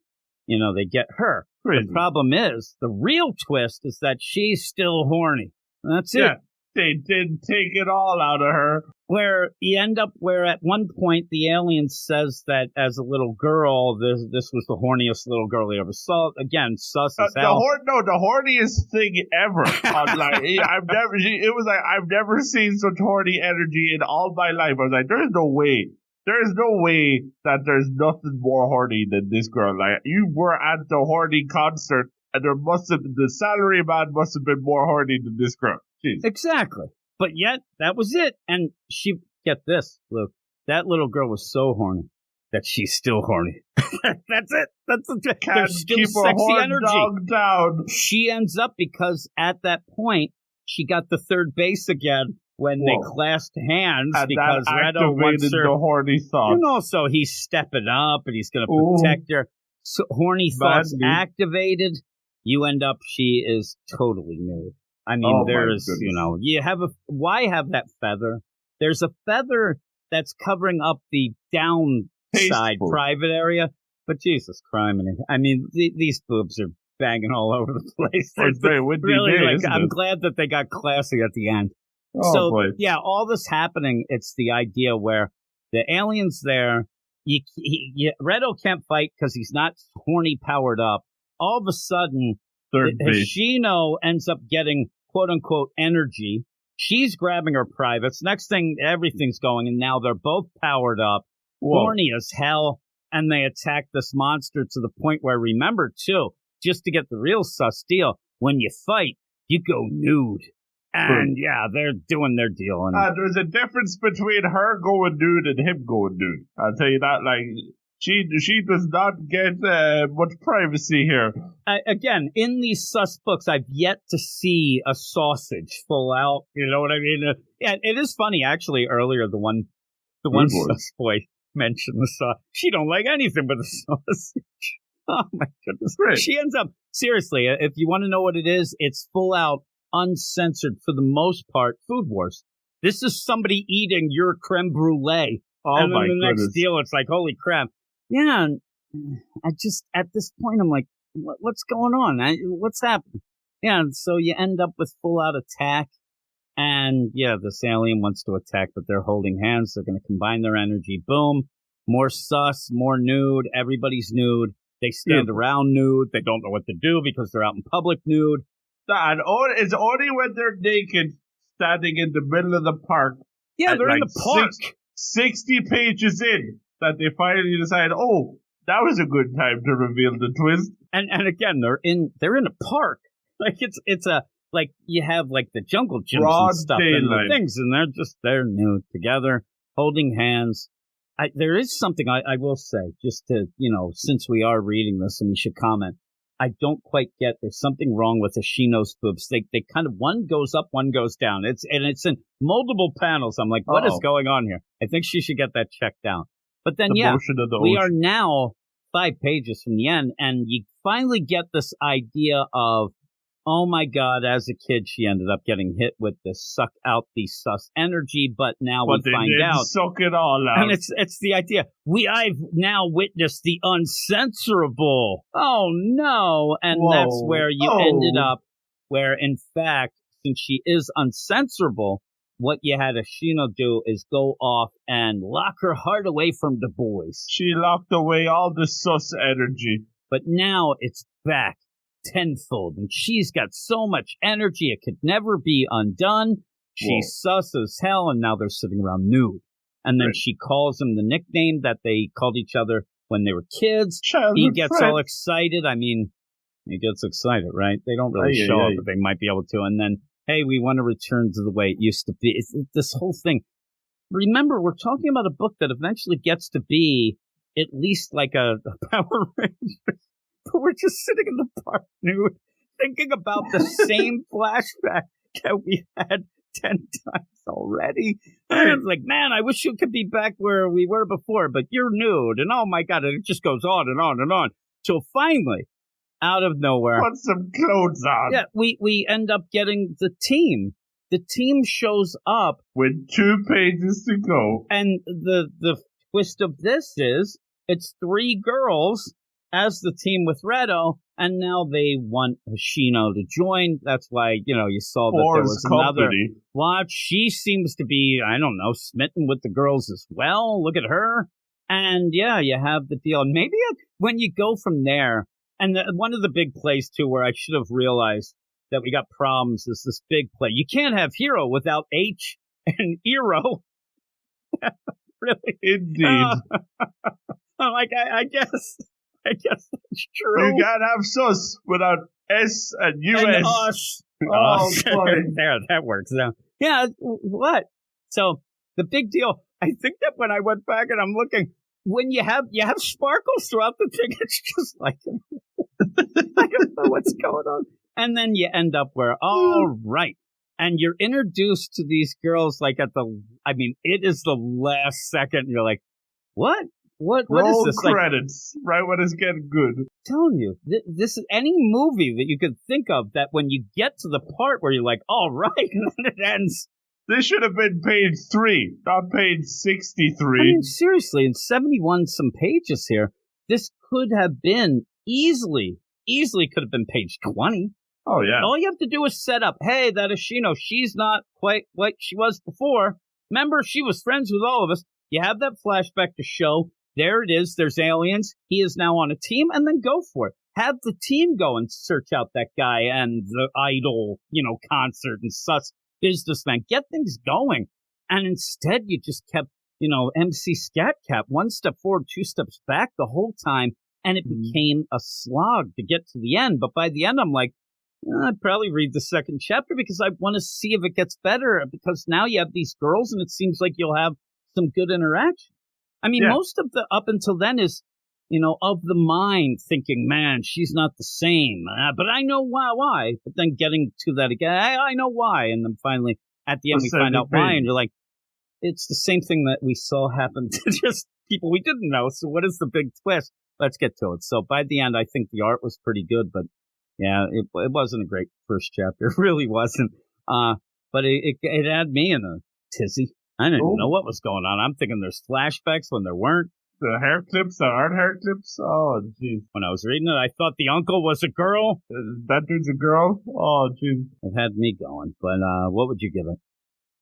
you know, they get her. Crazy. The problem is, the real twist is that she's still horny. That's it. They did take it all out of her. Where you end up where at one point the alien says that as a little girl, this was the horniest little girl he ever saw. Again, sus as hell. The horniest thing ever. I've never seen such horny energy in all my life. I was like, there's no way that there's nothing more horny than this girl. Like, you were at the horny concert, and the salaryman must have been more horny than this girl. Jeez. Exactly. But yet, that was it. And get this, Luke, that little girl was so horny that she's still horny. That's it. There's still keep sexy her energy. dog down. She ends up, because at that point, she got the third base again when they clasped hands, and because that Redo wants her. the horny thoughts. And also, he's stepping up and he's going to protect her. So, horny thoughts activated. You end up, she is totally nude. I mean, there's, why have that feather? There's a feather that's covering up the downside private area, but Jesus criminy. I mean, these boobs are banging all over the place. I'm glad that they got classy at the end. All this happening, it's the idea where the alien's there, Redo can't fight because he's not horny powered up. All of a sudden, Hxeno ends up getting quote-unquote energy. She's grabbing her privates. Next thing, everything's going, and now they're both powered up, horny as hell, and they attack this monster to the point where, remember, too, just to get the real sus deal, when you fight, you go nude. And, they're doing their deal. And there's a difference between her going nude and him going nude. I'll tell you that, she does not get much privacy here. Again, in these sus books, I've yet to see a sausage full out. You know what I mean? It is funny, actually. Earlier, the one sus boy mentioned the sausage. She don't like anything but the sausage. Oh my goodness! Great. She ends up seriously. If you want to know what it is, it's full out, uncensored for the most part. Food Wars. This is somebody eating your creme brulee. And then the next deal, it's like, holy crap. Yeah, I just, at this point, I'm like, what's going on? What's happening? Yeah, and so you end up with full-out attack, and this alien wants to attack, but they're holding hands. They're going to combine their energy. Boom. More sus, more nude. Everybody's nude. They stand around nude. They don't know what to do because they're out in public nude. And it's only when they're naked, standing in the middle of the park. Yeah, they're in the park. 60 pages in, that they finally decide, that was a good time to reveal the twist. And again, they're in a park. Like it's a, like you have like the jungle gyms and stuff and the things, and they're nude together, holding hands. There is something I will say, just to, since we are reading this and we should comment, I don't quite get, there's something wrong with Hxeno's boobs. They kind of, one goes up, one goes down. It's in multiple panels. I'm like, what is going on here? I think she should get that checked out. But then, we are now 5 pages from the end, and you finally get this idea of, oh my God, as a kid, she ended up getting hit with this suck out the sus energy, but now we find out. Suck it all out. And it's the idea. I've now witnessed the uncensorable. Oh no. And that's where you ended up, where in fact, since she is uncensorable, what you had Hxeno do is go off and lock her heart away from the boys. She locked away all the sus energy. But now it's back tenfold, and she's got so much energy it could never be undone. She's sus as hell, and now they're sitting around nude. And then she calls him the nickname that they called each other when they were kids. He gets all excited. I mean, he gets excited, right? They don't really show up, but they might be able to. And then, hey, we want to return to the way it used to be. It's this whole thing. Remember, we're talking about a book that eventually gets to be at least like a Power Rangers. But we're just sitting in the park nude, thinking about the same flashback that we had 10 times already. And it's like, man, I wish you could be back where we were before, but you're nude. And oh my God, it just goes on and on and on. So finally, out of nowhere, put some clothes on. Yeah, we end up getting the team. The team shows up with 2 pages to go. And the twist of this is it's 3 girls as the team with Redo, and now they want Hxeno to join. That's why, you saw that there was another watch. She seems to be, I don't know, smitten with the girls as well. Look at her. And you have the deal. And maybe when you go from there, and one of the big plays, too, where I should have realized that we got problems is this big play. You can't have hero without H and Hero. Really? Indeed. I'm like, I guess that's true. You can't have sus without S and US. And us. Oh, boy. There, that works now. Yeah, what? So the big deal, I think that when I went back and I'm looking, when you have sparkles throughout the thing, it's just like, I don't know what's going on. And then you end up where, all right. And you're introduced to these girls like it is the last second. You're like, what? What Roll is this? credits, right when it's getting good. I'm telling you, this is any movie that you could think of that when you get to the part where you're like, all right, and then it ends. This should have been page 3, not page 63. I mean, seriously, in 71 some pages here, this could have been easily could have been page 20. Oh, yeah. All you have to do is set up, hey, that Ashino, she's not quite like she was before. Remember, she was friends with all of us. You have that flashback to show, there it is, there's aliens, he is now on a team, and then go for it. Have the team go and search out that guy and the idol, concert and such businessman. Get things going. And instead, you just kept, MC Scat Cap, one step forward, two steps back the whole time, and it became a slog to get to the end. But by the end, I'm like, I'd probably read the second chapter because I want to see if it gets better, because now you have these girls and it seems like you'll have some good interaction. I mean, most of the up until then is, of the mind thinking, man, she's not the same. But I know why. But then getting to that again, I know why. And then finally, at the end, we find out why. And you're like, it's the same thing that we saw happen to just people we didn't know. So what is the big twist? Let's get to it. So by the end, I think the art was pretty good, but yeah, it wasn't a great first chapter. It really wasn't. But it had me in a tizzy. I didn't know what was going on. I'm thinking there's flashbacks when there weren't. The hair clips that aren't hair clips? Oh, jeez. When I was reading it, I thought the uncle was a girl. That dude's a girl? Oh, jeez. It had me going. But what would you give it?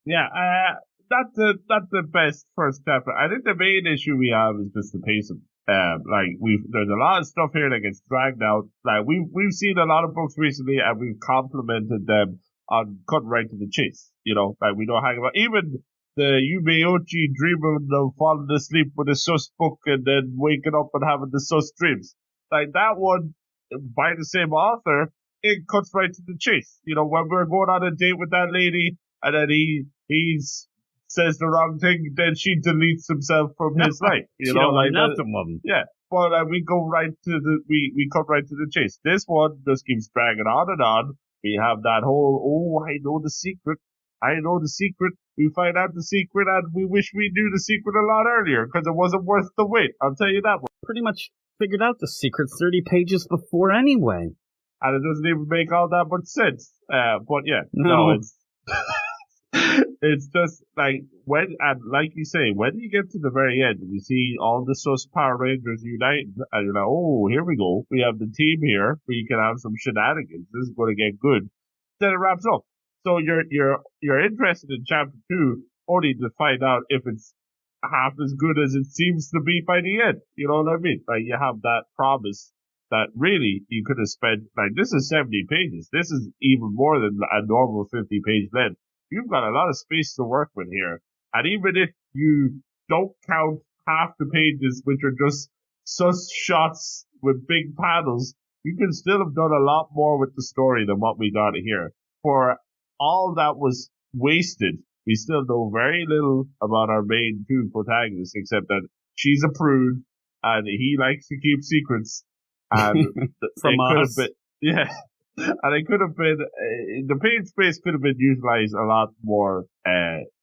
Yeah, not the best first chapter. I think the main issue we have is just the pacing. There's a lot of stuff here that gets dragged out. Like we've seen a lot of books recently, and we've complimented them on cutting right to the chase. Like we don't hang about. Even the Yume Ochi dreaming of falling asleep with a sus book and then waking up and having the sus dreams. Like that one, by the same author, it cuts right to the chase. When we're going on a date with that lady, and then he says the wrong thing, then she deletes himself from his life. Like nothing of them. Yeah, but we go right to we cut right to the chase. This one just keeps dragging on and on. We have that whole, I know the secret. We find out the secret, and we wish we knew the secret a lot earlier because it wasn't worth the wait. I'll tell you that one. Pretty much figured out the secret 30 pages before anyway. And it doesn't even make all that much sense. But yeah, no it's it's just like like you say, when you get to the very end and you see all the sus Power Rangers uniting, and you're like, oh, here we go. We have the team here. We can have some shenanigans. This is going to get good. Then it wraps up. So you're interested in chapter 2 only to find out if it's half as good as it seems to be by the end. You know what I mean? Like you have that promise that really you could have spent, like this is 70 pages. This is even more than a normal 50-page length. You've got a lot of space to work with here. And even if you don't count half the pages, which are just sus shots with big panels, you can still have done a lot more with the story than what we got here. For all that was wasted, we still know very little about our main two protagonists, except that she's a prude and he likes to keep secrets. And from us. And it could have been, the page space could have been utilized a lot more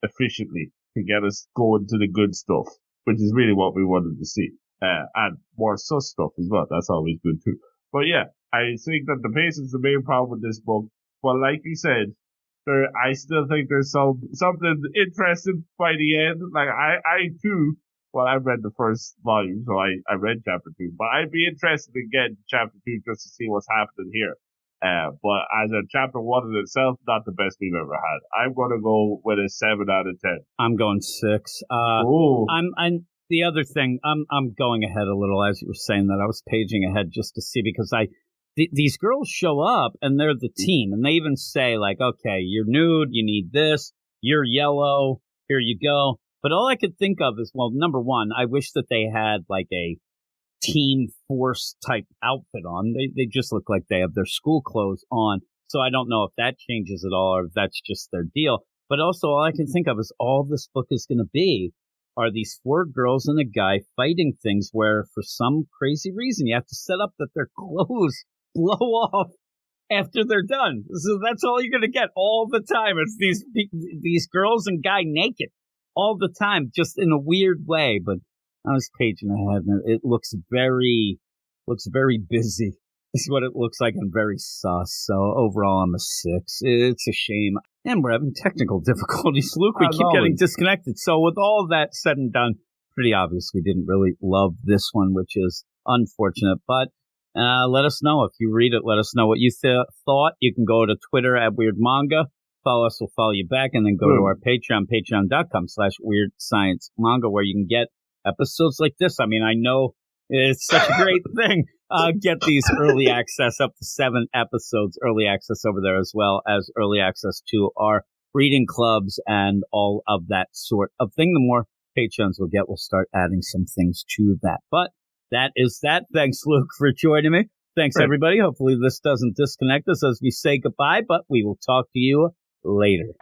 efficiently to get us going to the good stuff, which is really what we wanted to see. And more sus stuff as well. That's always good too. But yeah, I think that the pace is the main problem with this book. But like you said, I still think there's something interesting by the end. Like I too, well, I read the first volume, so I read chapter 2, but I'd be interested in getting chapter 2 just to see what's happening here. But as a chapter 1 in itself, not the best we've ever had. I'm going to go with a 7 out of 10. I'm going 6. I'm the other thing, I'm going ahead a little as you were saying that. I was paging ahead just to see, because these girls show up and they're the team, and they even say like, okay, you're nude, you need this, you're yellow, here you go. But all I could think of is, well, number one, I wish that they had like a Team Force type outfit on. They just look like they have their school clothes on. So I don't know if that changes at all or if that's just their deal. But also, all I can think of is all this book is going to be are these 4 girls and a guy fighting things where, for some crazy reason, you have to set up that their clothes blow off after they're done. So that's all you're going to get all the time. It's these girls and guy naked all the time, just in a weird way. But I was paging ahead, and it looks very busy. Is what it looks like, and very sus. So overall, I'm a 6. It's a shame. And we're having technical difficulties, Luke. We keep getting disconnected. So with all that said and done, pretty obvious we didn't really love this one, which is unfortunate. But let us know if you read it. Let us know what you thought. You can go to Twitter at Weird Manga. Follow us, we'll follow you back. And then go to our Patreon, patreon.com/WeirdScienceManga, where you can get episodes like this. I mean, I know it's such a great thing. Get these early access, up to 7 episodes, early access over there, as well as early access to our reading clubs and all of that sort of thing. The more patrons we'll get, we'll start adding some things to that. But that is that. Thanks, Luke, for joining me. Thanks, everybody. Hopefully this doesn't disconnect us as we say goodbye, but we will talk to you later.